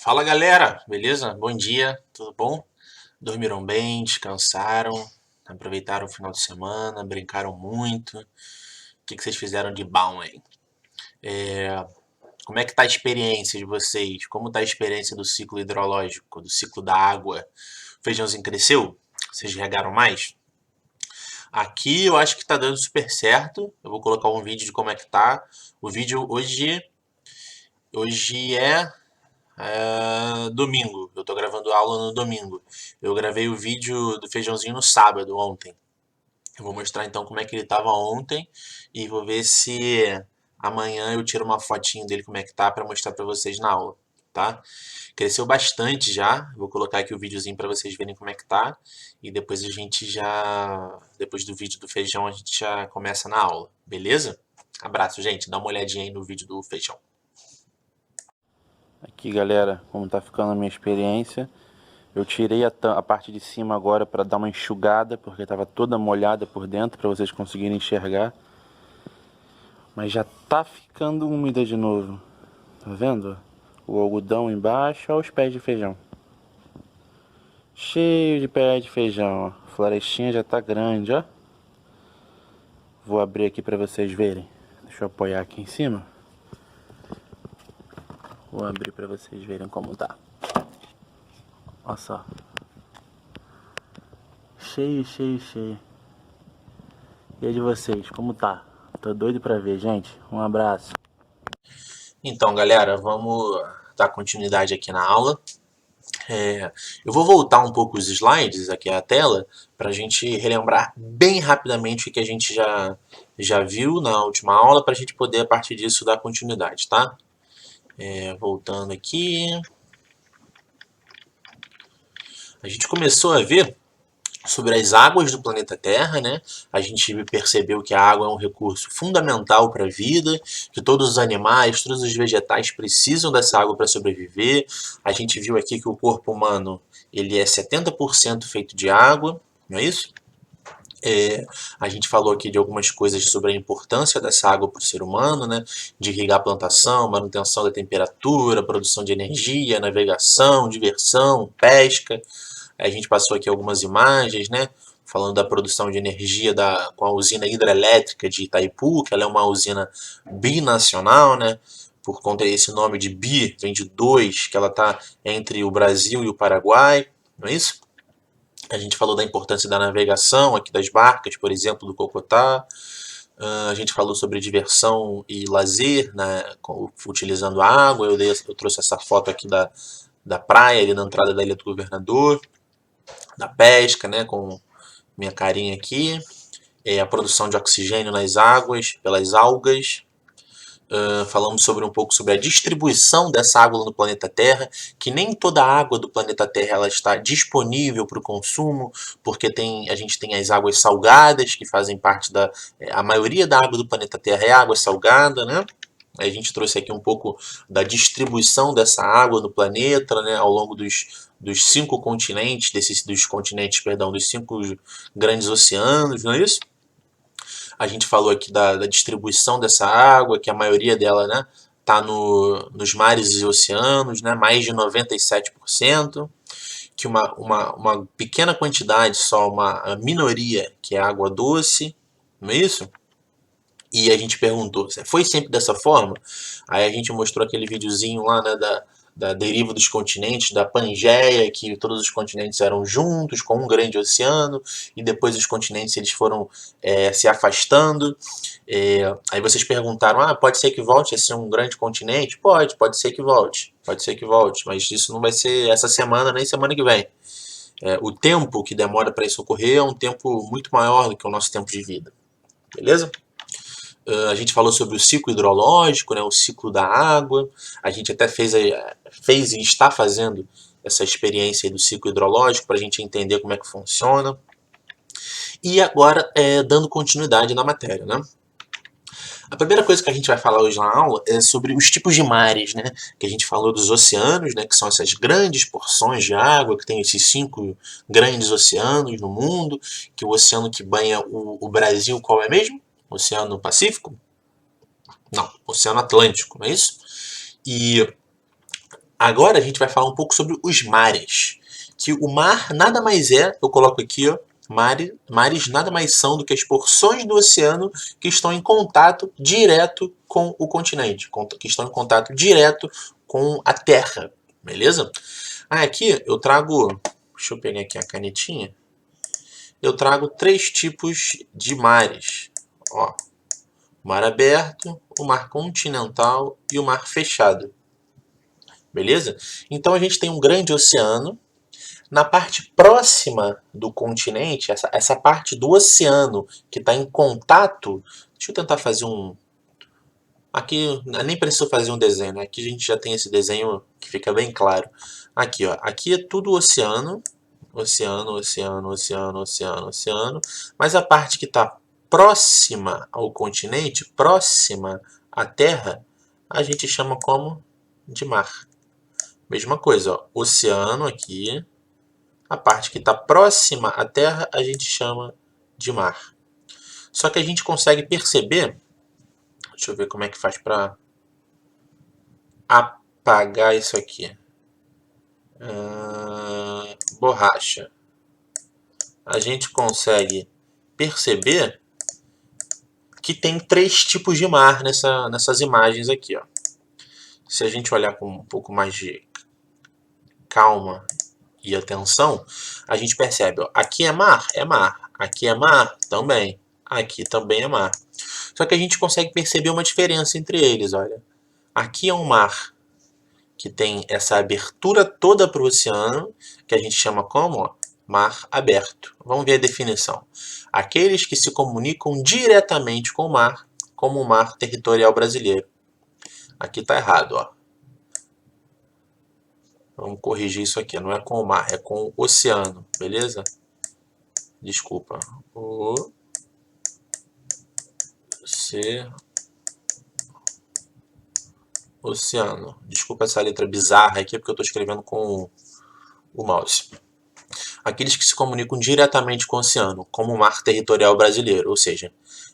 Fala galera, beleza? Bom dia, tudo bom? Dormiram bem, descansaram, aproveitaram o final de semana, brincaram muito. O que vocês fizeram de bom aí? Como é que tá a experiência de vocês? Como tá a experiência do ciclo hidrológico, do ciclo da água? O feijãozinho cresceu? Vocês regaram mais? Aqui eu acho que tá dando super certo. Eu vou colocar um vídeo de como é que tá. O vídeo hoje é domingo. Eu tô gravando aula no domingo. Eu gravei o vídeo do feijãozinho no sábado, ontem. Eu vou mostrar então como é que ele tava ontem e vou ver se amanhã eu tiro uma fotinho dele como é que tá pra mostrar pra vocês na aula, tá? Cresceu bastante já. Vou colocar aqui o videozinho pra vocês verem como é que tá e depois depois do vídeo do feijão a gente já começa na aula, beleza? Abraço, gente. Dá uma olhadinha aí no vídeo do feijão. Aqui galera, como tá ficando a minha experiência. Eu tirei a parte de cima agora para dar uma enxugada, porque estava toda molhada por dentro, para vocês conseguirem enxergar. Mas já tá ficando úmida de novo. Tá vendo? O algodão embaixo, olha os pés de feijão. Cheio de pés de feijão, ó. A florestinha já tá grande, ó. Vou abrir aqui para vocês verem. Deixa eu apoiar aqui em cima. Vou abrir para vocês verem como tá. Olha só. Cheio, cheio, cheio. E a de vocês, como tá? Tô doido pra ver, gente. Um abraço. Então, galera, vamos dar continuidade aqui na aula. Eu vou voltar um pouco os slides aqui à tela para a gente relembrar bem rapidamente o que a gente já viu na última aula para a gente poder, a partir disso, dar continuidade, tá? Voltando aqui. A gente começou a ver sobre as águas do planeta Terra, né? A gente percebeu que a água é um recurso fundamental para a vida, que todos os animais, todos os vegetais precisam dessa água para sobreviver. A gente viu aqui que o corpo humano ele é 70% feito de água, não é isso? A gente falou aqui de algumas coisas sobre a importância dessa água para o ser humano, né? De irrigar a plantação, manutenção da temperatura, produção de energia, navegação, diversão, pesca. A gente passou aqui algumas imagens, né? Falando da produção de energia com a usina hidrelétrica de Itaipu, que ela é uma usina binacional, né? Por conta desse nome de bi, vem de dois, que ela está entre o Brasil e o Paraguai, não é isso? A gente falou da importância da navegação aqui das barcas, por exemplo, do Cocotá. A gente falou sobre diversão e lazer, né, utilizando a água. Eu trouxe essa foto aqui da praia, ali na entrada da Ilha do Governador, da pesca, né, com minha carinha aqui. A produção de oxigênio nas águas, pelas algas. Falamos sobre um pouco sobre a distribuição dessa água no planeta Terra, que nem toda a água do planeta Terra ela está disponível para o consumo, porque a gente tem as águas salgadas, que fazem parte a maioria da água do planeta Terra é água salgada, né? A gente trouxe aqui um pouco da distribuição dessa água no planeta, né, ao longo dos cinco continentes, dos cinco grandes oceanos, não é isso? A gente falou aqui da distribuição dessa água, que a maioria dela, né, está nos mares e oceanos, né, mais de 97%, que uma pequena quantidade, só uma minoria, que é água doce, não é isso? E a gente perguntou, foi sempre dessa forma? Aí a gente mostrou aquele videozinho lá, né, da deriva dos continentes, da Pangeia, que todos os continentes eram juntos, com um grande oceano, e depois os continentes eles foram se afastando. Aí vocês perguntaram, pode ser que volte a ser um grande continente? Pode ser que volte, mas isso não vai ser essa semana nem semana que vem. O tempo que demora para isso ocorrer é um tempo muito maior do que o nosso tempo de vida, beleza? A gente falou sobre o ciclo hidrológico, né, o ciclo da água. A gente até fez e está fazendo essa experiência do ciclo hidrológico para a gente entender como é que funciona. E agora, dando continuidade na matéria, né? A primeira coisa que a gente vai falar hoje na aula é sobre os tipos de mares, né? Que a gente falou dos oceanos, né? Que são essas grandes porções de água, que tem esses cinco grandes oceanos no mundo, que o oceano que banha o Brasil, qual é mesmo? O Oceano Pacífico? Não, Oceano Atlântico, não é isso? E Agora a gente vai falar um pouco sobre os mares. Que o mar nada mais é, eu coloco aqui, ó, mares nada mais são do que as porções do oceano que estão em contato direto com o continente, que estão em contato direto com a Terra, beleza? Aqui eu trago, deixa eu pegar aqui a canetinha, eu trago 3 tipos de mares, ó, o mar aberto, o mar continental e o mar fechado, beleza? Então a gente tem um grande oceano. Na parte próxima do continente, essa parte do oceano que está em contato. Deixa eu tentar fazer um. Aqui nem preciso fazer um desenho, né? Aqui a gente já tem esse desenho que fica bem claro. Aqui, ó. Aqui é tudo oceano. Oceano, oceano, oceano, oceano, oceano. Mas a parte que está próxima ao continente, próxima à Terra, a gente chama como de mar. Mesma coisa, ó. Oceano aqui. A parte que está próxima à Terra a gente chama de mar. Só que a gente consegue perceber, deixa eu ver como é que faz para apagar isso aqui. Borracha. A gente consegue perceber que tem 3 tipos de mar nessas imagens aqui, ó. Se a gente olhar com um pouco mais de calma e atenção, a gente percebe, ó, aqui é mar, aqui é mar, também, aqui também é mar. Só que a gente consegue perceber uma diferença entre eles, olha. Aqui é um mar que tem essa abertura toda para o oceano, que a gente chama como? Ó, mar aberto. Vamos ver a definição. Aqueles que se comunicam diretamente com o mar, como o mar territorial brasileiro. Aqui está errado, ó. Vamos corrigir isso aqui, não é com o mar, é com o oceano, beleza? Desculpa. Oceano. Desculpa essa letra bizarra aqui, porque eu estou escrevendo com o mouse. Aqueles que se comunicam diretamente com o oceano, como o mar territorial brasileiro, ou seja,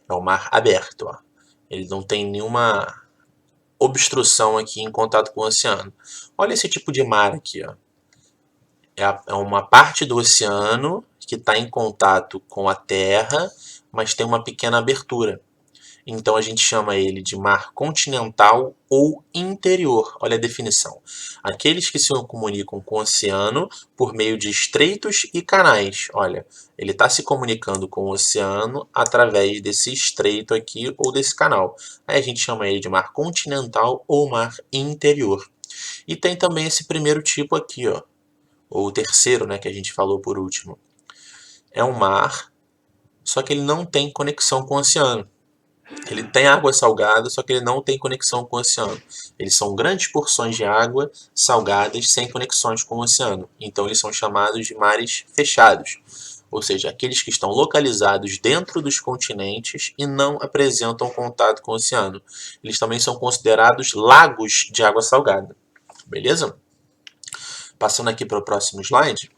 é o mar aberto. Ó. Ele não tem nenhuma obstrução aqui em contato com o oceano. Olha esse tipo de mar aqui, ó. É uma parte do oceano que está em contato com a Terra, mas tem uma pequena abertura. Então a gente chama ele de mar continental ou interior. Olha a definição. Aqueles que se comunicam com o oceano por meio de estreitos e canais. Olha, ele está se comunicando com o oceano através desse estreito aqui ou desse canal. Aí a gente chama ele de mar continental ou mar interior. E tem também esse primeiro tipo aqui, ó, ou o terceiro, né, que a gente falou por último. É um mar, só que ele não tem conexão com o oceano. Ele tem água salgada, só que ele não tem conexão com o oceano. Eles são grandes porções de água salgadas sem conexões com o oceano. Então eles são chamados de mares fechados. Ou seja, aqueles que estão localizados dentro dos continentes e não apresentam contato com o oceano. Eles também são considerados lagos de água salgada. Beleza? Passando aqui para o próximo slide.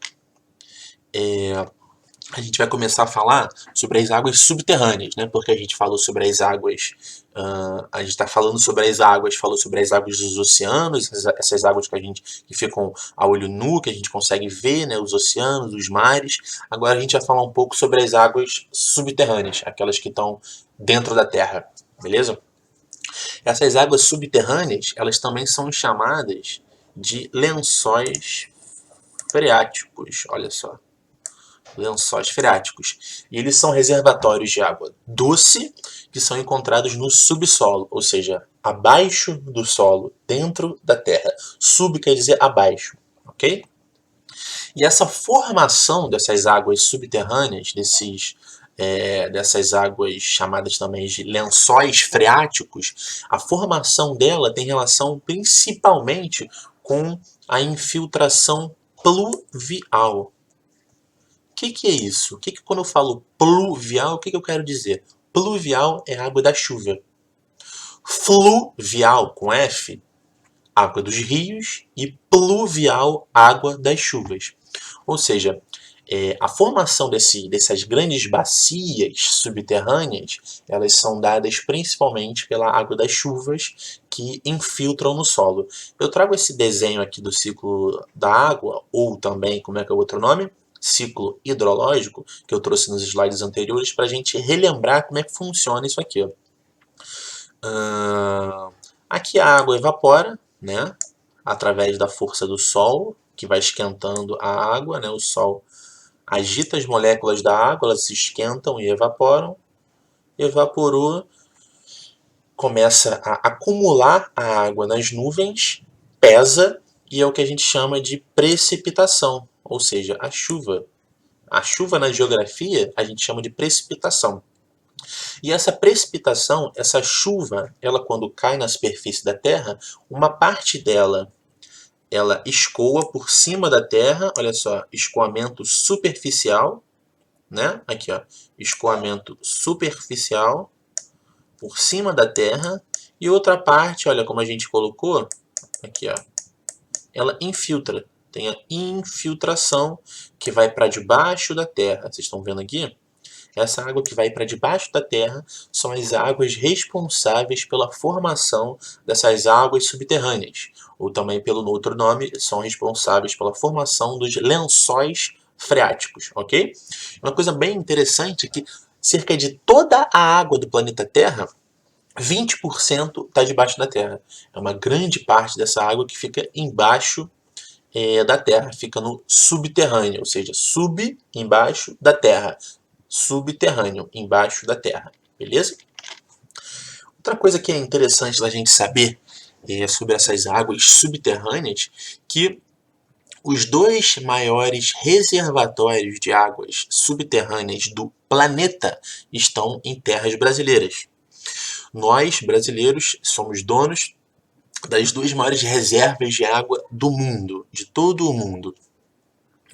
A gente vai começar a falar sobre as águas subterrâneas, né? Porque a gente falou sobre as águas, a gente está falando sobre as águas, falou sobre as águas dos oceanos, essas águas que ficam a olho nu, que a gente consegue ver, né? Os oceanos, os mares. Agora a gente vai falar um pouco sobre as águas subterrâneas, aquelas que estão dentro da Terra, beleza? Essas águas subterrâneas, elas também são chamadas de lençóis freáticos, olha só. Lençóis freáticos. E eles são reservatórios de água doce que são encontrados no subsolo, ou seja, abaixo do solo, dentro da terra. Sub quer dizer abaixo, ok? E essa formação dessas águas subterrâneas, dessas águas chamadas também de lençóis freáticos, a formação dela tem relação principalmente com a infiltração pluvial. O que é isso? Quando eu falo pluvial, o que eu quero dizer? Pluvial é água da chuva. Fluvial, com F, água dos rios. E pluvial, água das chuvas. Ou seja, A formação dessas grandes bacias subterrâneas, elas são dadas principalmente pela água das chuvas que infiltram no solo. Eu trago esse desenho aqui do ciclo da água, ou também, como é que é o outro nome? Ciclo hidrológico, que eu trouxe nos slides anteriores, para a gente relembrar como é que funciona isso aqui. Aqui a água evapora, né, através da força do Sol, que vai esquentando a água, né, o Sol agita as moléculas da água, elas se esquentam e evaporam. Evaporou, começa a acumular a água nas nuvens, pesa, e é o que a gente chama de precipitação, ou seja, a chuva. A chuva na geografia a gente chama de precipitação. E essa precipitação, essa chuva, ela quando cai na superfície da Terra, uma parte dela ela escoa por cima da Terra, olha só, escoamento superficial, né? Aqui, ó, escoamento superficial por cima da Terra, e outra parte, olha como a gente colocou, aqui, ó, ela infiltra. Tem a infiltração que vai para debaixo da Terra. Vocês estão vendo aqui? Essa água que vai para debaixo da Terra são as águas responsáveis pela formação dessas águas subterrâneas, ou também pelo outro nome, são responsáveis pela formação dos lençóis freáticos, ok? Uma coisa bem interessante é que cerca de toda a água do planeta Terra, 20% está debaixo da Terra. É uma grande parte dessa água que fica embaixo da Terra, fica no subterrâneo, ou seja, embaixo da Terra. Subterrâneo, embaixo da Terra. Beleza? Outra coisa que é interessante da gente saber sobre essas águas subterrâneas, que os dois maiores reservatórios de águas subterrâneas do planeta estão em terras brasileiras. Nós, brasileiros, somos donos das duas maiores reservas de água do mundo, de todo o mundo.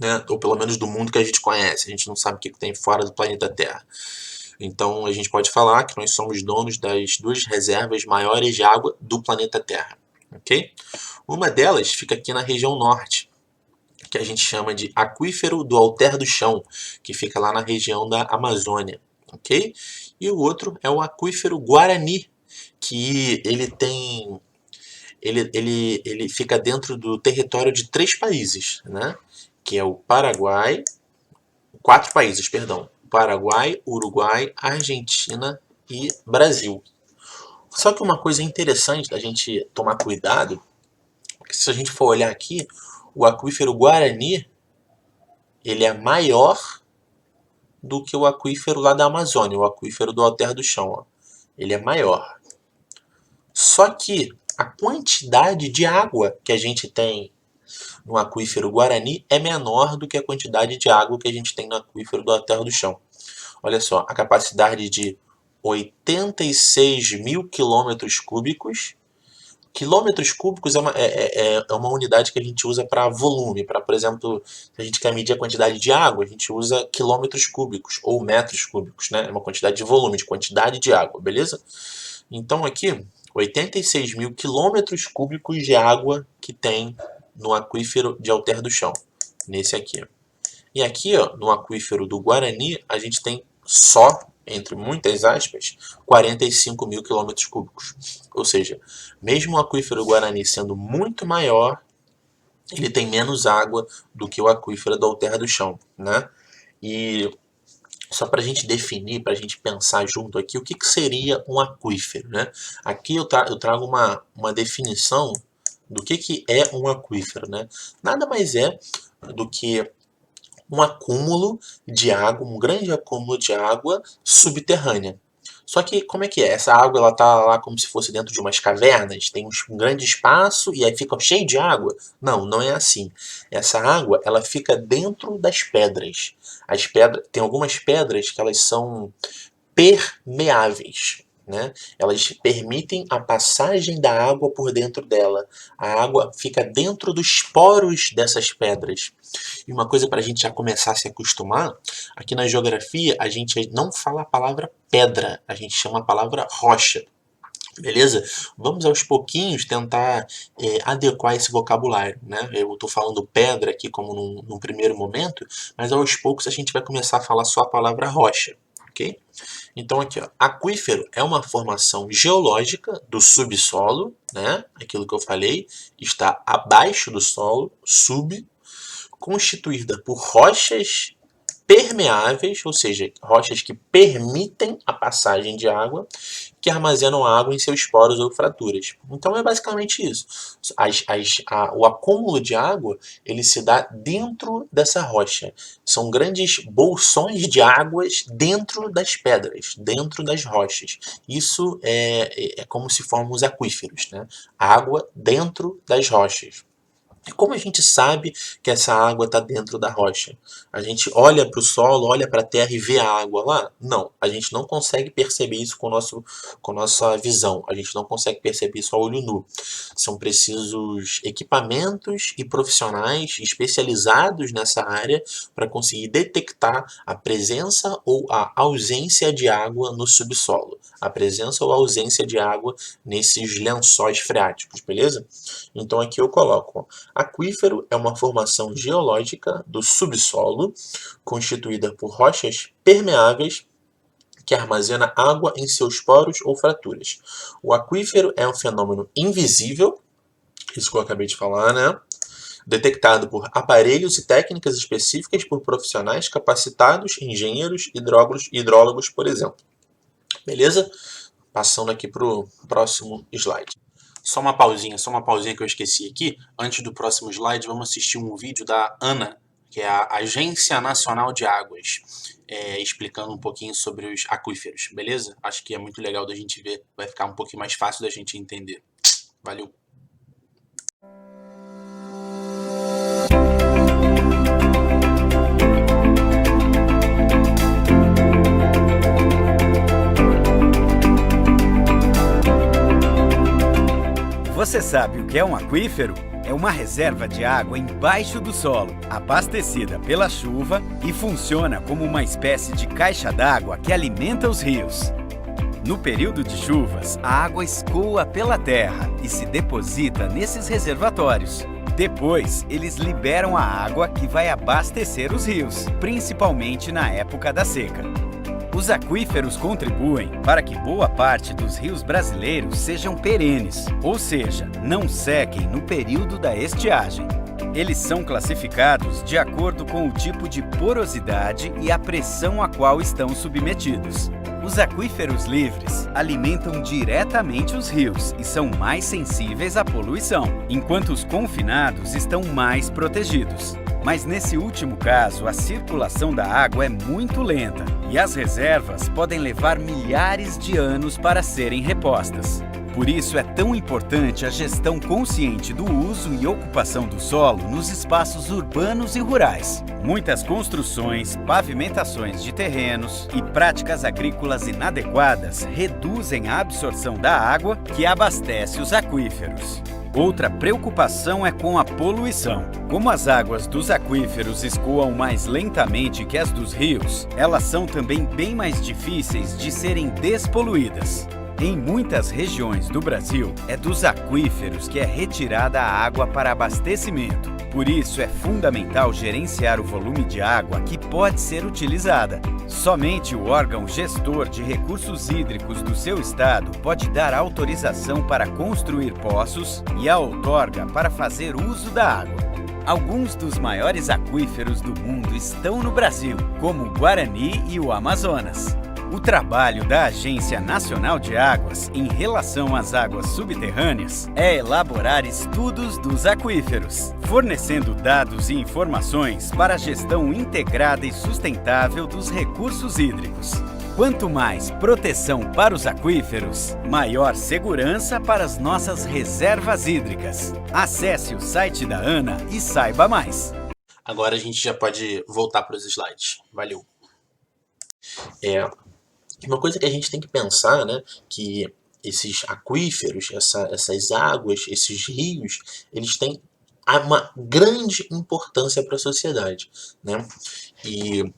Né? Ou pelo menos do mundo que a gente conhece. A gente não sabe o que tem fora do planeta Terra. Então a gente pode falar que nós somos donos das duas reservas maiores de água do planeta Terra. Okay? Uma delas fica aqui na região norte, que a gente chama de aquífero do Alter do Chão, que fica lá na região da Amazônia. Okay? E o outro é o aquífero Guarani, que ele fica dentro do território de 3 países, né? Que é o Paraguai, 4 países, perdão. Paraguai, Uruguai, Argentina e Brasil. Só que uma coisa interessante da gente tomar cuidado, porque se a gente for olhar aqui, o aquífero Guarani, ele é maior do que o aquífero lá da Amazônia, o aquífero do Alter do Chão. Ó. Ele é maior. Só que a quantidade de água que a gente tem no aquífero Guarani é menor do que a quantidade de água que a gente tem no aquífero do Alter do Chão. Olha só, a capacidade de 86 mil quilômetros cúbicos. Quilômetros cúbicos é uma unidade que a gente usa para volume. Para, por exemplo, se a gente quer medir a quantidade de água, a gente usa quilômetros cúbicos ou metros cúbicos. Né? É uma quantidade de volume, de quantidade de água, beleza? Então aqui, 86 mil quilômetros cúbicos de água que tem no aquífero de Alter do Chão. Nesse aqui. E aqui, ó, no aquífero do Guarani, a gente tem só, entre muitas aspas, 45 mil quilômetros cúbicos. Ou seja, mesmo o aquífero Guarani sendo muito maior, ele tem menos água do que o aquífero do Alter do Chão. Né? E só para a gente definir, para a gente pensar junto aqui, o que seria um aquífero. Né? Aqui eu trago uma definição do que é um aquífero. Né? Nada mais é do que um acúmulo de água, um grande acúmulo de água subterrânea. Só que como é que é? Essa água ela tá lá como se fosse dentro de umas cavernas, tem um grande espaço e aí fica cheio de água? Não, não é assim. Essa água ela fica dentro das pedras. As pedras, tem algumas pedras que elas são permeáveis. Né? Elas permitem a passagem da água por dentro dela. A água fica dentro dos poros dessas pedras. E uma coisa para a gente já começar a se acostumar, aqui na geografia a gente não fala a palavra pedra, a gente chama a palavra rocha. Beleza? Vamos aos pouquinhos tentar adequar esse vocabulário, né? Eu estou falando pedra aqui como num primeiro momento, mas aos poucos a gente vai começar a falar só a palavra rocha, ok? Então aqui, ó, aquífero é uma formação geológica do subsolo, né? Aquilo que eu falei, está abaixo do solo, constituída por rochas permeáveis, ou seja, rochas que permitem a passagem de água, que armazenam água em seus poros ou fraturas. Então é basicamente isso. O acúmulo de água ele se dá dentro dessa rocha. São grandes bolsões de águas dentro das pedras, dentro das rochas. Isso é como se formam os aquíferos, né? Água dentro das rochas. E como a gente sabe que essa água está dentro da rocha? A gente olha para o solo, olha para a terra e vê a água lá? Não, a gente não consegue perceber isso com nossa visão. A gente não consegue perceber isso a olho nu. São precisos equipamentos e profissionais especializados nessa área para conseguir detectar a presença ou a ausência de água no subsolo. A presença ou a ausência de água nesses lençóis freáticos, beleza? Então aqui eu coloco, ó, aquífero é uma formação geológica do subsolo constituída por rochas permeáveis que armazena água em seus poros ou fraturas. O aquífero é um fenômeno invisível, isso que eu acabei de falar, né? Detectado por aparelhos e técnicas específicas por profissionais capacitados, engenheiros, hidrólogos, por exemplo. Beleza? Passando aqui para o próximo slide. Só uma pausinha que eu esqueci aqui. Antes do próximo slide, vamos assistir um vídeo da ANA, que é a Agência Nacional de Águas, explicando um pouquinho sobre os aquíferos, beleza? Acho que é muito legal da gente ver, vai ficar um pouquinho mais fácil da gente entender. Valeu! Você sabe o que é um aquífero? É uma reserva de água embaixo do solo, abastecida pela chuva e funciona como uma espécie de caixa d'água que alimenta os rios. No período de chuvas, a água escoa pela terra e se deposita nesses reservatórios. Depois, eles liberam a água que vai abastecer os rios, principalmente na época da seca. Os aquíferos contribuem para que boa parte dos rios brasileiros sejam perenes, ou seja, não sequem no período da estiagem. Eles são classificados de acordo com o tipo de porosidade e a pressão a qual estão submetidos. Os aquíferos livres alimentam diretamente os rios e são mais sensíveis à poluição, enquanto os confinados estão mais protegidos. Mas nesse último caso, a circulação da água é muito lenta e as reservas podem levar milhares de anos para serem repostas. Por isso é tão importante a gestão consciente do uso e ocupação do solo nos espaços urbanos e rurais. Muitas construções, pavimentações de terrenos e práticas agrícolas inadequadas reduzem a absorção da água que abastece os aquíferos. Outra preocupação é com a poluição. Como as águas dos aquíferos escoam mais lentamente que as dos rios, elas são também bem mais difíceis de serem despoluídas. Em muitas regiões do Brasil, é dos aquíferos que é retirada a água para abastecimento. Por isso, é fundamental gerenciar o volume de água que pode ser utilizada. Somente o órgão gestor de recursos hídricos do seu estado pode dar autorização para construir poços e a outorga para fazer uso da água. Alguns dos maiores aquíferos do mundo estão no Brasil, como o Guarani e o Amazonas. O trabalho da Agência Nacional de Águas em relação às águas subterrâneas é elaborar estudos dos aquíferos, fornecendo dados e informações para a gestão integrada e sustentável dos recursos hídricos. Quanto mais proteção para os aquíferos, maior segurança para as nossas reservas hídricas. Acesse o site da ANA e saiba mais. Agora a gente já pode voltar para os slides. Valeu! Uma coisa que a gente tem que pensar, né, que esses aquíferos, essas águas, esses rios, eles têm uma grande importância para a sociedade, né? E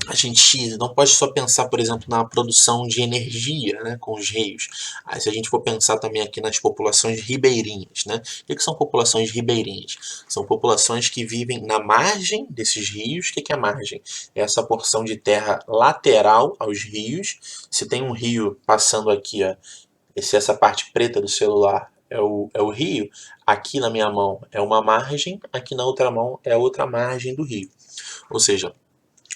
a gente não pode só pensar, por exemplo, na produção de energia, né, com os rios. Aí, se a gente for pensar também aqui nas populações ribeirinhas, né? O que são populações ribeirinhas? São populações que vivem na margem desses rios. O que é a margem? É essa porção de terra lateral aos rios. Se tem um rio passando aqui, ó, se essa parte preta do celular é o rio, aqui na minha mão é uma margem, aqui na outra mão é outra margem do rio. Ou seja,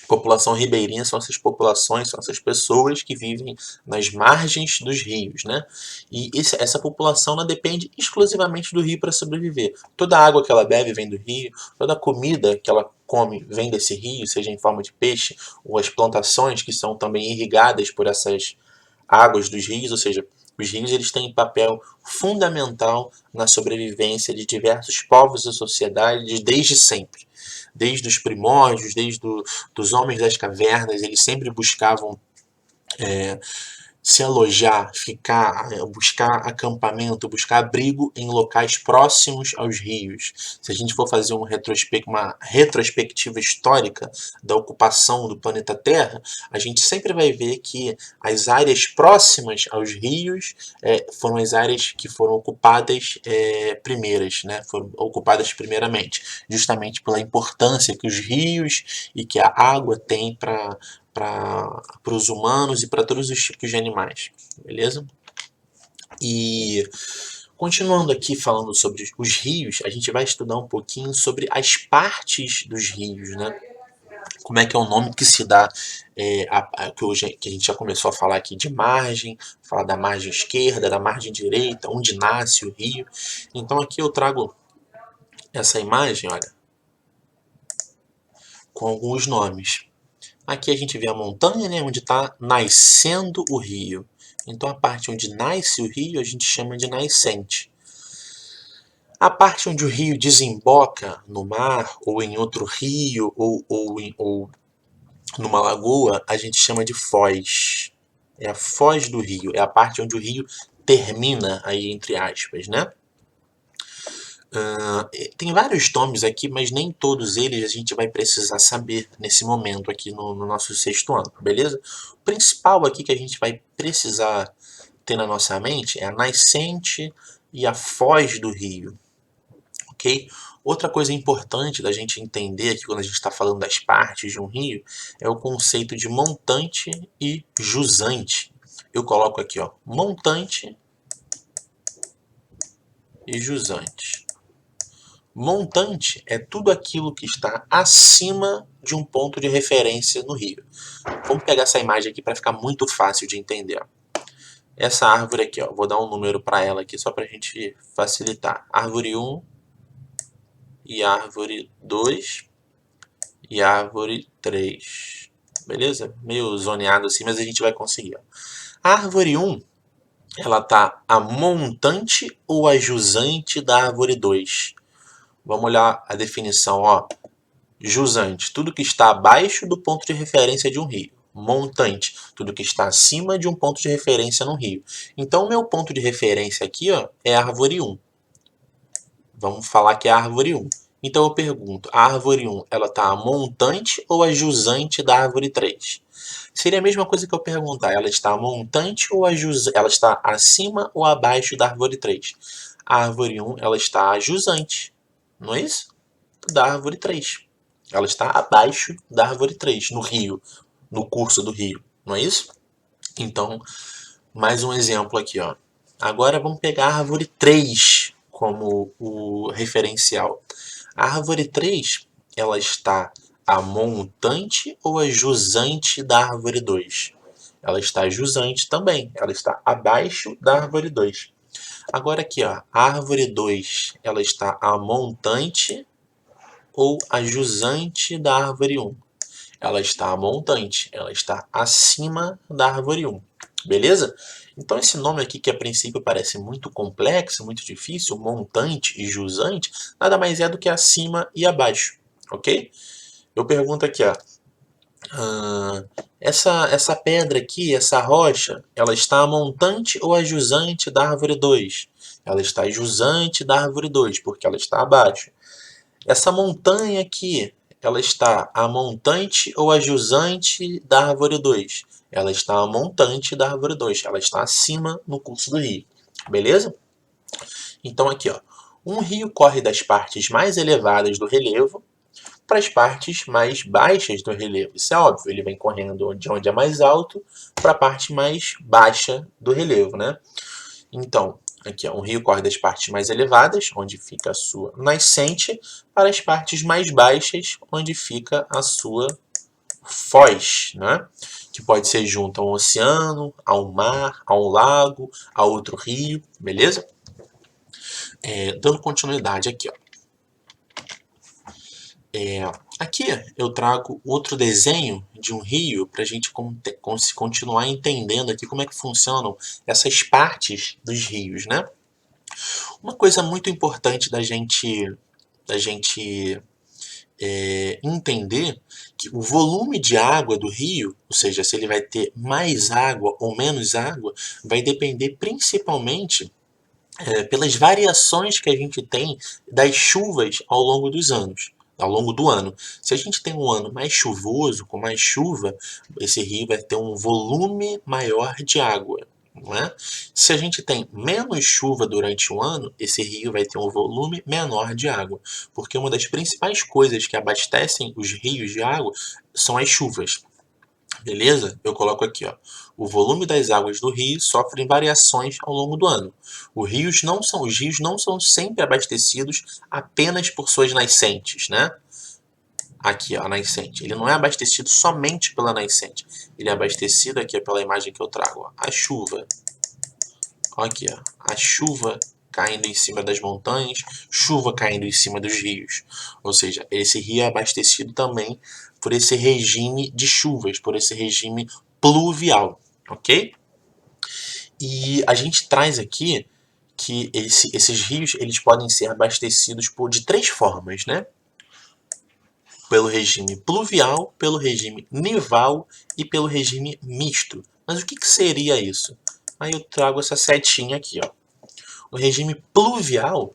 população ribeirinha são essas populações, são essas pessoas que vivem nas margens dos rios, né? E essa população ela depende exclusivamente do rio para sobreviver. Toda a água que ela bebe vem do rio, toda a comida que ela come vem desse rio, seja em forma de peixe, ou as plantações que são também irrigadas por essas águas dos rios, ou seja, os rios eles têm papel fundamental na sobrevivência de diversos povos e sociedades desde sempre. Desde os primórdios, dos homens das cavernas, eles sempre buscavam se alojar, buscar acampamento, buscar abrigo em locais próximos aos rios. Se a gente for fazer uma retrospectiva histórica da ocupação do planeta Terra, a gente sempre vai ver que as áreas próximas aos rios foram as áreas que foram ocupadas primeiras, né? Foram ocupadas primeiramente, justamente pela importância que os rios e que a água tem para os humanos e para todos os tipos de animais, beleza? E continuando aqui falando sobre os rios, a gente vai estudar um pouquinho sobre as partes dos rios, né? Como é que é o nome que se dá, que a gente já começou a falar aqui de margem, falar da margem esquerda, da margem direita, onde nasce o rio. Então aqui eu trago essa imagem, olha, com alguns nomes. Aqui a gente vê a montanha, né, onde está nascendo o rio. Então a parte onde nasce o rio a gente chama de nascente. A parte onde o rio desemboca no mar, ou em outro rio, ou numa lagoa, a gente chama de foz. É a foz do rio, é a parte onde o rio termina, aí entre aspas, né? Tem vários nomes aqui, mas nem todos eles a gente vai precisar saber nesse momento aqui no nosso sexto ano, beleza? O principal aqui que a gente vai precisar ter na nossa mente é a nascente e a foz do rio, ok? Outra coisa importante da gente entender aqui quando a gente está falando das partes de um rio é o conceito de montante e jusante. Eu coloco aqui, ó, montante e jusante. Montante é tudo aquilo que está acima de um ponto de referência no rio. Vamos pegar essa imagem aqui para ficar muito fácil de entender. Essa árvore aqui, ó, vou dar um número para ela aqui só para a gente facilitar. Árvore 1 e árvore 2 e árvore 3. Beleza? Meio zoneado assim, mas a gente vai conseguir. A árvore 1, ela está a montante ou a jusante da árvore 2? Vamos olhar a definição, ó. Jusante, tudo que está abaixo do ponto de referência de um rio. Montante, tudo que está acima de um ponto de referência no rio. Então, o meu ponto de referência aqui, ó, é a árvore 1. Vamos falar que é a árvore 1. Então, eu pergunto, a árvore 1, ela está a montante ou a jusante da árvore 3? Seria a mesma coisa que eu perguntar, ela está a montante ou a jusante? Ela está acima ou abaixo da árvore 3? A árvore 1, ela está a jusante. Não é isso? Da árvore 3. Ela está abaixo da árvore 3, no rio, no curso do rio. Não é isso? Então, mais um exemplo aqui, ó. Agora vamos pegar a árvore 3 como o referencial. A árvore 3, ela está a montante ou a jusante da árvore 2? Ela está jusante também. Ela está abaixo da árvore 2. Agora aqui, ó, a árvore 2, ela está a montante ou a jusante da árvore 1? Ela está a montante, ela está acima da árvore 1. Beleza? Então esse nome aqui que a princípio parece muito complexo, muito difícil, montante e jusante, nada mais é do que acima e abaixo, ok? Eu pergunto aqui, ó, essa pedra aqui, essa rocha, ela está a montante ou a jusante da árvore 2? Ela está jusante da árvore 2, porque ela está abaixo. Essa montanha aqui, ela está a montante ou a jusante da árvore 2? Ela está a montante da árvore 2. Ela está acima no curso do rio. Beleza? Então aqui, ó, um rio corre das partes mais elevadas do relevo para as partes mais baixas do relevo. Isso é óbvio, ele vem correndo de onde é mais alto para a parte mais baixa do relevo, né? Então, aqui, ó, um rio corre das partes mais elevadas, onde fica a sua nascente, para as partes mais baixas, onde fica a sua foz, né? Que pode ser junto a um oceano, a um mar, a um lago, a outro rio, beleza? Dando continuidade aqui, ó. Aqui eu trago outro desenho de um rio para a gente continuar entendendo aqui como é que funcionam essas partes dos rios, né? Uma coisa muito importante da gente entender que o volume de água do rio, ou seja, se ele vai ter mais água ou menos água, vai depender principalmente pelas variações que a gente tem das chuvas ao longo dos anos. Ao longo do ano. Se a gente tem um ano mais chuvoso, com mais chuva, esse rio vai ter um volume maior de água. Não é? Se a gente tem menos chuva durante o ano, esse rio vai ter um volume menor de água. Porque uma das principais coisas que abastecem os rios de água são as chuvas. Beleza? Eu coloco aqui, ó. O volume das águas do rio sofrem variações ao longo do ano. Os rios não são sempre abastecidos apenas por suas nascentes, né? Aqui, ó, a nascente. Ele não é abastecido somente pela nascente. Ele é abastecido aqui pela imagem que eu trago, ó. A chuva. Ó, aqui, ó. A chuva caindo em cima das montanhas, chuva caindo em cima dos rios. Ou seja, esse rio é abastecido também por esse regime de chuvas, por esse regime pluvial, ok? E a gente traz aqui que esses rios eles podem ser abastecidos de 3 formas, né? Pelo regime pluvial, pelo regime nival e pelo regime misto. Mas o que seria isso? Aí eu trago essa setinha aqui, ó. O regime pluvial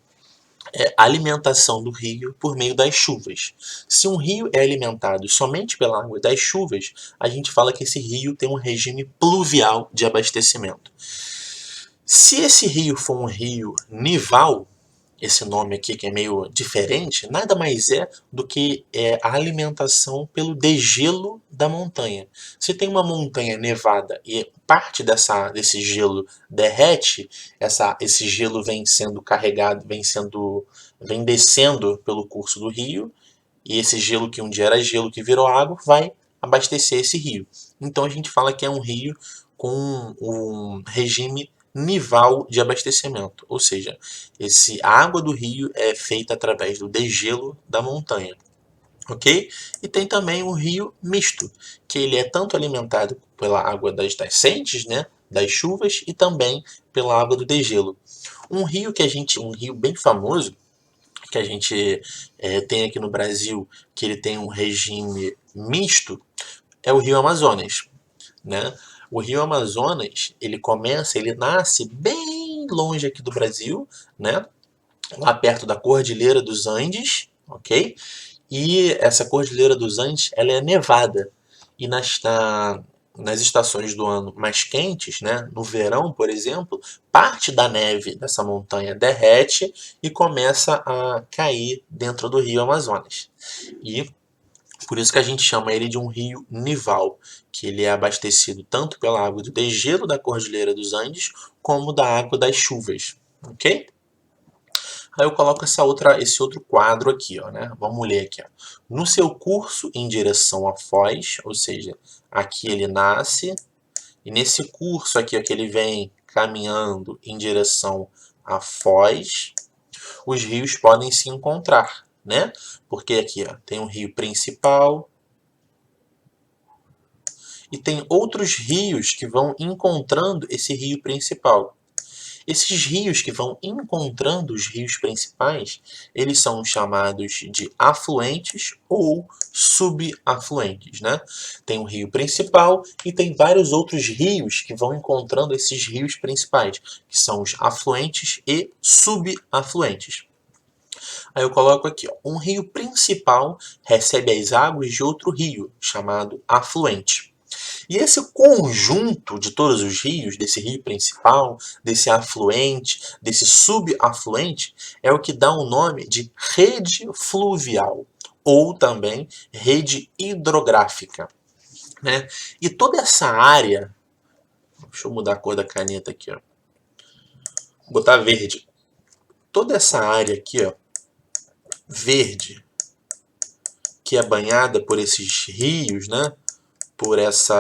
é a alimentação do rio por meio das chuvas. Se um rio é alimentado somente pela água das chuvas, a gente fala que esse rio tem um regime pluvial de abastecimento. Se esse rio for um rio nival, esse nome aqui que é meio diferente, nada mais é do que a alimentação pelo degelo da montanha. Se tem uma montanha nevada e parte desse gelo derrete, esse gelo vem sendo carregado, vem descendo pelo curso do rio, e esse gelo que um dia era gelo que virou água, vai abastecer esse rio. Então a gente fala que é um rio com um regime nival de abastecimento, ou seja, a água do rio é feita através do degelo da montanha, ok? E tem também o rio misto, que ele é tanto alimentado pela água das nascentes, né, das chuvas, e também pela água do degelo. Um rio bem famoso que a gente tem aqui no Brasil, que ele tem um regime misto, é o Rio Amazonas, né? O Rio Amazonas, ele nasce bem longe aqui do Brasil, né? Lá perto da Cordilheira dos Andes, ok? E essa Cordilheira dos Andes, ela é nevada. E nas estações do ano mais quentes, né? No verão, por exemplo, parte da neve dessa montanha derrete e começa a cair dentro do Rio Amazonas. E por isso que a gente chama ele de um rio nival, que ele é abastecido tanto pela água do degelo da Cordilheira dos Andes, como da água das chuvas, ok? Aí eu coloco esse outro quadro aqui, ó, né? Vamos ler aqui, ó. No seu curso em direção à foz, ou seja, aqui ele nasce, e nesse curso aqui, ó, que ele vem caminhando em direção à foz, os rios podem se encontrar, né? Porque aqui, ó, tem um rio principal e tem outros rios que vão encontrando esse rio principal. Esses rios que vão encontrando os rios principais, eles são chamados de afluentes ou subafluentes, né? Tem um rio principal e tem vários outros rios que vão encontrando esses rios principais, que são os afluentes e subafluentes. Aí eu coloco aqui, ó, um rio principal recebe as águas de outro rio, chamado afluente. E esse conjunto de todos os rios, desse rio principal, desse afluente, desse subafluente, é o que dá o nome de rede fluvial, ou também rede hidrográfica, né? E toda essa área, deixa eu mudar a cor da caneta aqui, ó, vou botar verde. Toda essa área aqui, ó, verde, que é banhada por esses rios, né? Por esse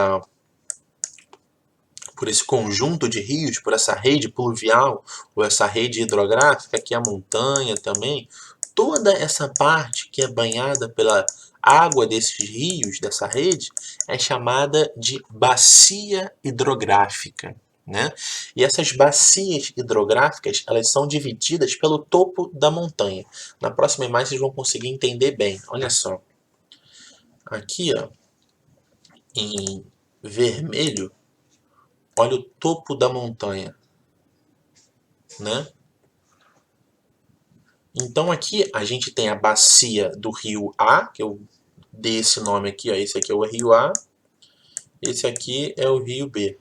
conjunto de rios, por essa rede pluvial ou essa rede hidrográfica, que é a montanha também, toda essa parte que é banhada pela água desses rios, dessa rede, é chamada de bacia hidrográfica, né? E essas bacias hidrográficas, elas são divididas pelo topo da montanha. Na próxima imagem vocês vão conseguir entender bem. Olha só. Aqui, ó, em vermelho, olha o topo da montanha, né? Então aqui a gente tem a bacia do rio A, que eu dei esse nome aqui, ó. Esse aqui é o rio A, esse aqui é o rio B.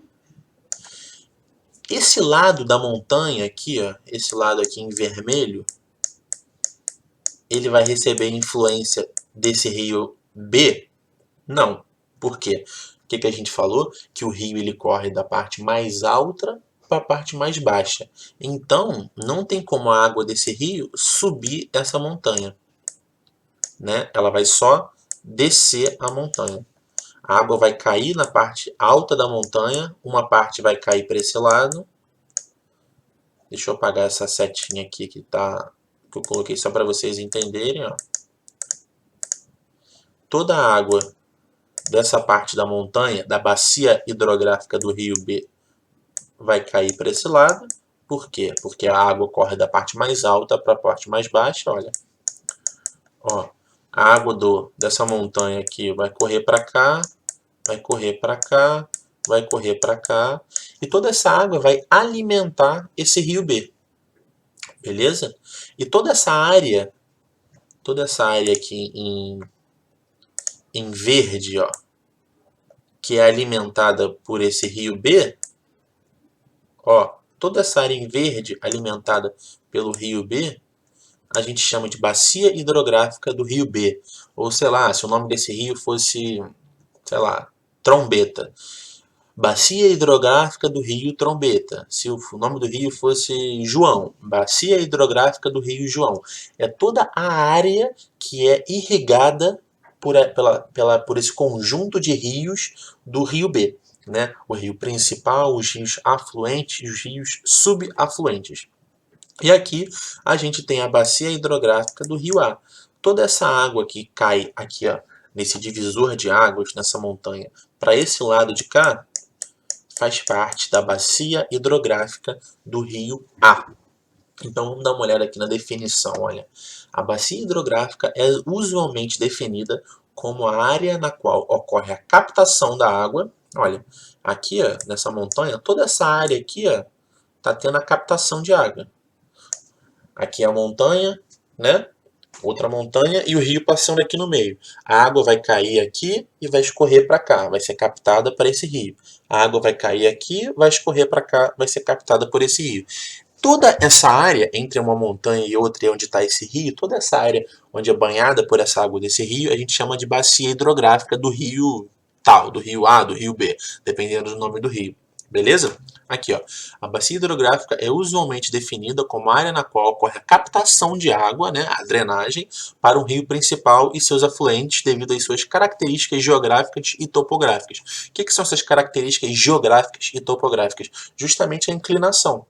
Esse lado da montanha aqui, ó, esse lado aqui em vermelho, ele vai receber influência desse rio B? Não. Por quê? O que a gente falou? Que o rio ele corre da parte mais alta para a parte mais baixa. Então, não tem como a água desse rio subir essa montanha, né? Ela vai só descer a montanha. A água vai cair na parte alta da montanha, uma parte vai cair para esse lado. Deixa eu apagar essa setinha aqui que eu coloquei só para vocês entenderem, ó. Toda a água dessa parte da montanha, da bacia hidrográfica do rio B, vai cair para esse lado. Por quê? Porque a água corre da parte mais alta para a parte mais baixa, olha. Ó, a água dessa montanha aqui vai correr para cá, vai correr para cá, vai correr para cá. E toda essa água vai alimentar esse rio B. Beleza? E toda essa área aqui em verde, ó, que é alimentada por esse rio B, ó, toda essa área em verde alimentada pelo rio B, a gente chama de bacia hidrográfica do rio B. Ou sei lá, se o nome desse rio fosse, sei lá, Trombeta. Bacia hidrográfica do rio Trombeta. Se o nome do rio fosse João. Bacia hidrográfica do rio João. É toda a área que é irrigada por esse conjunto de rios do rio B, né? O rio principal, os rios afluentes e os rios subafluentes. E aqui a gente tem a bacia hidrográfica do rio A. Toda essa água que cai aqui, ó, nesse divisor de águas, nessa montanha, para esse lado de cá, faz parte da bacia hidrográfica do rio A. Então vamos dar uma olhada aqui na definição, olha. A bacia hidrográfica é usualmente definida como a área na qual ocorre a captação da água. Olha, aqui, ó, nessa montanha, toda essa área aqui, ó, tá tendo a captação de água. Aqui é a montanha, né? Outra montanha e o rio passando aqui no meio. A água vai cair aqui e vai escorrer para cá, vai ser captada para esse rio. A água vai cair aqui, vai escorrer para cá, vai ser captada por esse rio. Toda essa área entre uma montanha e outra, onde está esse rio, toda essa área onde é banhada por essa água desse rio, a gente chama de bacia hidrográfica do rio tal, do rio A, do rio B, dependendo do nome do rio. Beleza? Aqui, ó. A bacia hidrográfica é usualmente definida como a área na qual ocorre a captação de água, né, a drenagem, para um rio principal e seus afluentes devido às suas características geográficas e topográficas. O que são essas características geográficas e topográficas? Justamente a inclinação,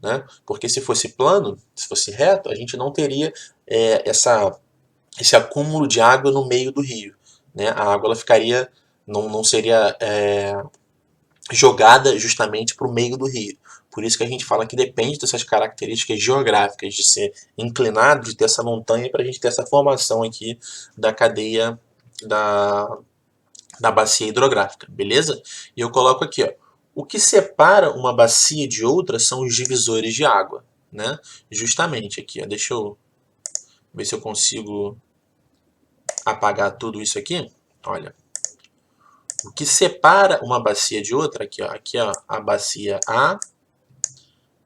né? Porque se fosse plano, se fosse reto, a gente não teria esse acúmulo de água no meio do rio, né? A água ela ficaria, não seria jogada justamente para o meio do rio. Por isso que a gente fala que depende dessas características geográficas, de ser inclinado, de ter essa montanha, para a gente ter essa formação aqui da cadeia da bacia hidrográfica, beleza? E eu coloco aqui, ó, o que separa uma bacia de outra são os divisores de água, né? Justamente aqui, ó, deixa eu ver se eu consigo apagar tudo isso aqui. Olha, o que separa uma bacia de outra, aqui ó, a bacia A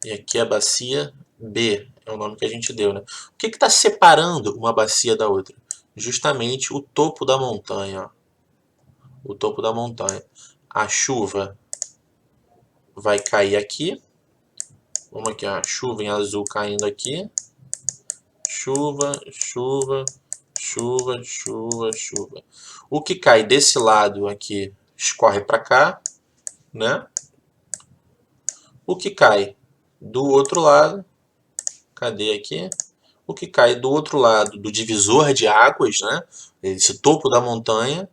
e aqui a bacia B, é o nome que a gente deu, né? O que está separando uma bacia da outra? Justamente o topo da montanha, ó. O topo da montanha. A chuva vai cair aqui. Vamos aqui, ó, chuva em azul caindo aqui. Chuva, chuva, chuva, chuva, chuva. O que cai desse lado aqui escorre para cá, né? O que cai do outro lado, cadê aqui? O que cai do outro lado do divisor de águas, né? Esse topo da montanha,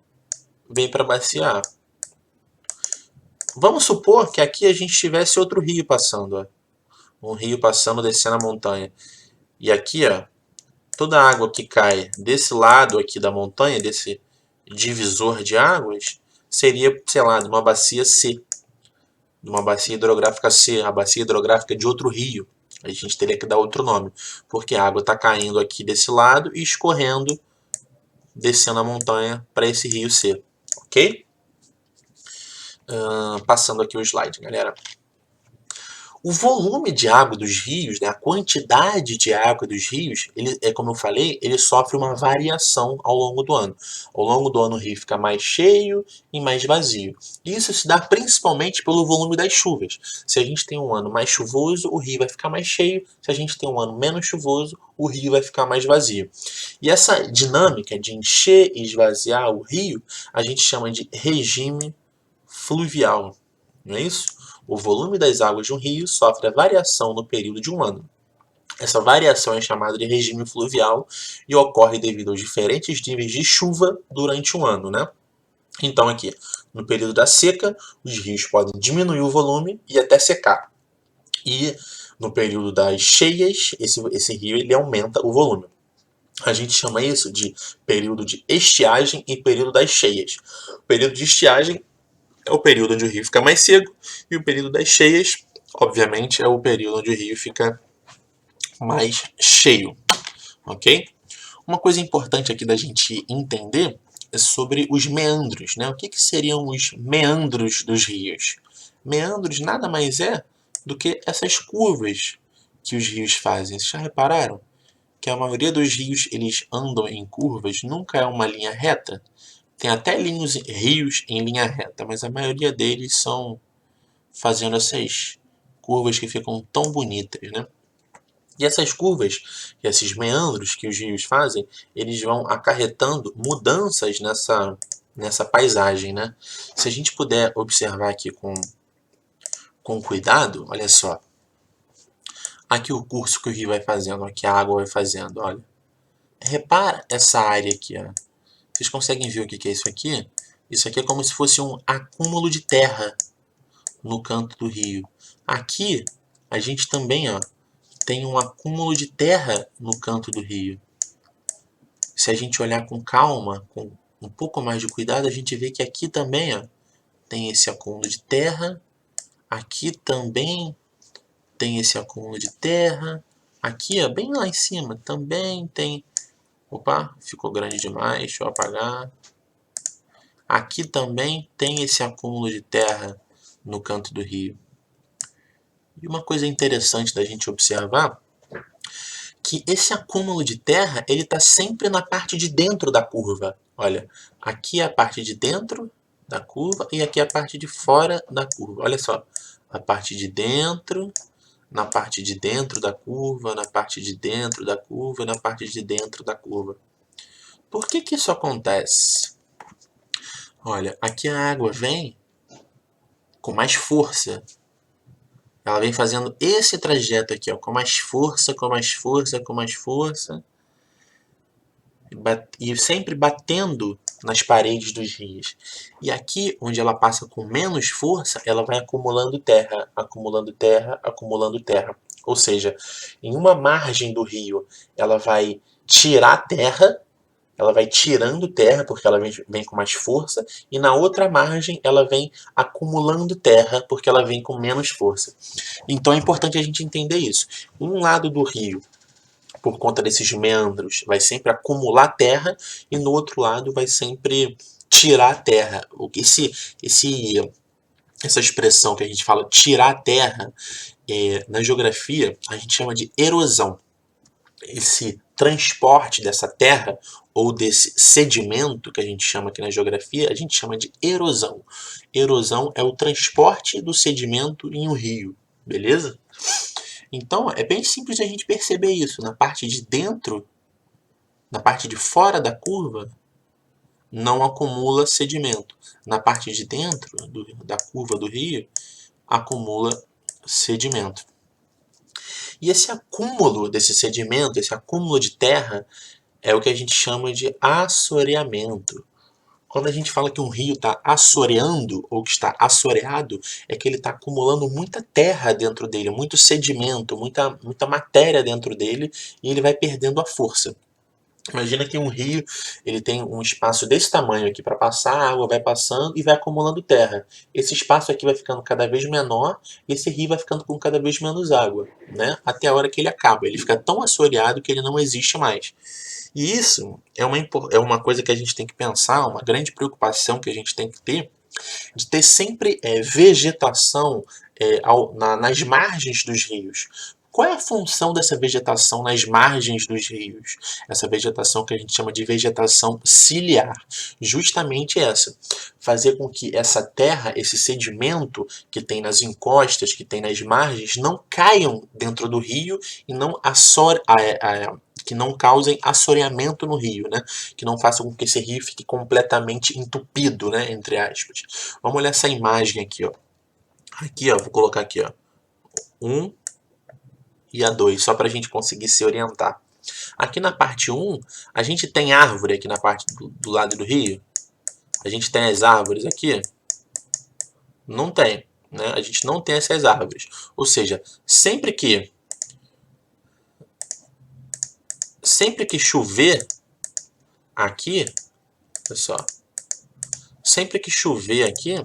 vem para a bacia A. Vamos supor que aqui a gente tivesse outro rio passando, ó. Um rio passando, descendo a montanha. E aqui, ó, toda a água que cai desse lado aqui da montanha, desse divisor de águas, seria, sei lá, de uma bacia C. De uma bacia hidrográfica C, a bacia hidrográfica de outro rio. A gente teria que dar outro nome, porque a água está caindo aqui desse lado e escorrendo, descendo a montanha para esse rio C. Ok? Passando aqui o slide, galera. O volume de água dos rios, né, a quantidade de água dos rios, como eu falei, ele sofre uma variação ao longo do ano. Ao longo do ano o rio fica mais cheio e mais vazio. Isso se dá principalmente pelo volume das chuvas. Se a gente tem um ano mais chuvoso, o rio vai ficar mais cheio. Se a gente tem um ano menos chuvoso, o rio vai ficar mais vazio. E essa dinâmica de encher e esvaziar o rio, a gente chama de regime fluvial. Não é isso? O volume das águas de um rio sofre a variação no período de um ano. Essa variação é chamada de regime fluvial e ocorre devido aos diferentes níveis de chuva durante um ano, né? Então aqui, no período da seca, os rios podem diminuir o volume e até secar. E no período das cheias, esse rio ele aumenta o volume. A gente chama isso de período de estiagem e período das cheias. O período de estiagem é o período onde o rio fica mais seco, e o período das cheias, obviamente, é o período onde o rio fica mais cheio, ok? Uma coisa importante aqui da gente entender é sobre os meandros, né? O que seriam os meandros dos rios? Meandros nada mais é do que essas curvas que os rios fazem. Vocês já repararam que a maioria dos rios eles andam em curvas, nunca é uma linha reta? Tem até rios em linha reta, mas a maioria deles são fazendo essas curvas que ficam tão bonitas, né? E essas curvas, e esses meandros que os rios fazem, eles vão acarretando mudanças nessa paisagem, né? Se a gente puder observar aqui com cuidado, olha só. Aqui o curso que o rio vai fazendo, aqui a água vai fazendo, olha. Repara essa área aqui, ó. Vocês conseguem ver o que é isso aqui? Isso aqui é como se fosse um acúmulo de terra no canto do rio. Aqui, a gente também tem um acúmulo de terra no canto do rio. Se a gente olhar com calma, com um pouco mais de cuidado, a gente vê que aqui também tem esse acúmulo de terra. Aqui também tem esse acúmulo de terra. Aqui, bem lá em cima, também tem... Opa, ficou grande demais, deixa eu apagar. Aqui também tem esse acúmulo de terra no canto do rio. E uma coisa interessante da gente observar, que esse acúmulo de terra, ele está sempre na parte de dentro da curva. Olha, aqui é a parte de dentro da curva e aqui é a parte de fora da curva. Olha só, a parte de dentro... na parte de dentro da curva, na parte de dentro da curva e na parte de dentro da curva. Por que isso acontece? Olha, aqui a água vem com mais força. Ela vem fazendo esse trajeto aqui, com mais força, com mais força, com mais força. E sempre batendo nas paredes dos rios. E aqui, onde ela passa com menos força, ela vai acumulando terra, acumulando terra, acumulando terra. Ou seja, em uma margem do rio, ela vai tirar terra, ela vai tirando terra, porque ela vem com mais força, e na outra margem ela vem acumulando terra, porque ela vem com menos força. Então é importante a gente entender isso. Um lado do rio por conta desses meandros, vai sempre acumular terra e no outro lado vai sempre tirar terra. Essa expressão que a gente fala, tirar a terra, na geografia a gente chama de erosão. Esse transporte dessa terra ou desse sedimento que a gente chama aqui na geografia, a gente chama de erosão. Erosão é o transporte do sedimento em um rio, beleza? Então é bem simples a gente perceber isso. Na parte de dentro, na parte de fora da curva, não acumula sedimento. Na parte de dentro da curva do rio, acumula sedimento. E esse acúmulo desse sedimento, esse acúmulo de terra, é o que a gente chama de assoreamento. Quando a gente fala que um rio está assoreando ou que está assoreado, é que ele está acumulando muita terra dentro dele, muito sedimento, muita matéria dentro dele, e ele vai perdendo a força. Imagina que um rio ele tem um espaço desse tamanho aqui para passar, a água vai passando e vai acumulando terra. Esse espaço aqui vai ficando cada vez menor e esse rio vai ficando com cada vez menos água, né? Até a hora que ele acaba. Ele fica tão assoreado que ele não existe mais. E isso é uma coisa que a gente tem que pensar, uma grande preocupação que a gente tem que ter, de ter sempre vegetação nas margens dos rios. Qual é a função dessa vegetação nas margens dos rios? Essa vegetação que a gente chama de vegetação ciliar. Justamente essa. Fazer com que essa terra, esse sedimento que tem nas encostas, que tem nas margens, não caiam dentro do rio e que não causem assoreamento no rio, né? Que não façam com que esse rio fique completamente entupido, né? Entre aspas. Vamos olhar essa imagem aqui, ó. Aqui, ó, vou colocar aqui, ó. 1 e a 2, só para a gente conseguir se orientar. Aqui na parte 1, a gente tem árvore aqui na parte do lado do rio. A gente tem as árvores aqui. Não tem, né? A gente não tem essas árvores. Ou seja, sempre que chover aqui, pessoal, sempre que chover aqui,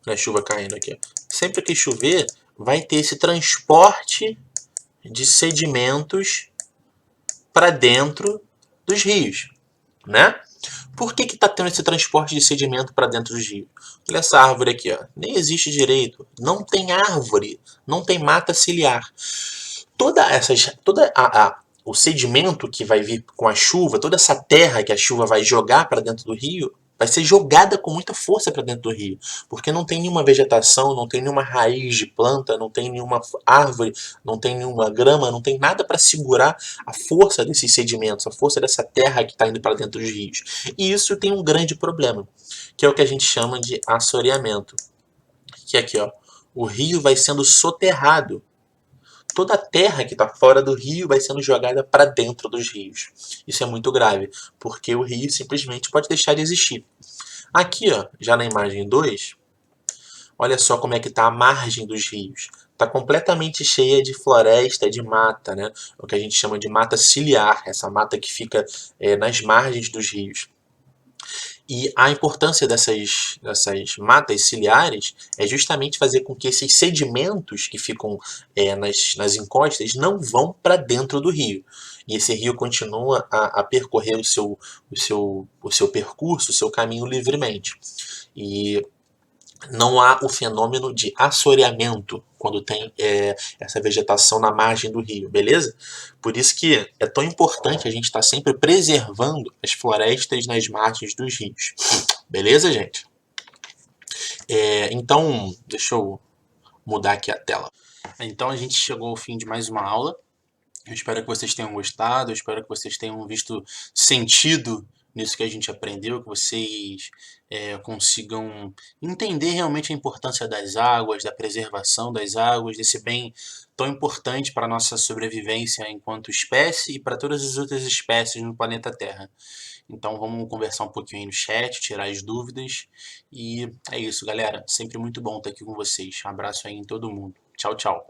a chuva caindo aqui, sempre que chover, vai ter esse transporte de sedimentos para dentro dos rios, né? Por que está tendo esse transporte de sedimento para dentro dos rios? Olha essa árvore aqui, ó. Nem existe direito. Não tem árvore, não tem mata ciliar. O sedimento que vai vir com a chuva, toda essa terra que a chuva vai jogar para dentro do rio, vai ser jogada com muita força para dentro do rio, porque não tem nenhuma vegetação, não tem nenhuma raiz de planta, não tem nenhuma árvore, não tem nenhuma grama, não tem nada para segurar a força desses sedimentos, a força dessa terra que está indo para dentro dos rios. E isso tem um grande problema, que é o que a gente chama de assoreamento, que é aqui, ó, o rio vai sendo soterrado. Toda a terra que está fora do rio vai sendo jogada para dentro dos rios. Isso é muito grave, porque o rio simplesmente pode deixar de existir. Aqui, ó, já na imagem 2, olha só como é que está a margem dos rios. Está completamente cheia de floresta, de mata, né? O que a gente chama de mata ciliar, essa mata que fica nas margens dos rios. E a importância dessas matas ciliares é justamente fazer com que esses sedimentos que ficam nas encostas não vão para dentro do rio. E esse rio continua a percorrer o seu percurso, o seu caminho livremente. E não há o fenômeno de assoreamento quando tem essa vegetação na margem do rio, beleza? Por isso que é tão importante a gente estar sempre preservando as florestas nas margens dos rios. Beleza, gente? Então, deixa eu mudar aqui a tela. Então a gente chegou ao fim de mais uma aula. Eu espero que vocês tenham gostado, eu espero que vocês tenham visto sentido nisso que a gente aprendeu, que vocês consigam entender realmente a importância das águas, da preservação das águas, desse bem tão importante para a nossa sobrevivência enquanto espécie e para todas as outras espécies no planeta Terra. Então vamos conversar um pouquinho aí no chat, tirar as dúvidas, e é isso, galera. Sempre muito bom estar aqui com vocês. Um abraço aí em todo mundo. Tchau, tchau.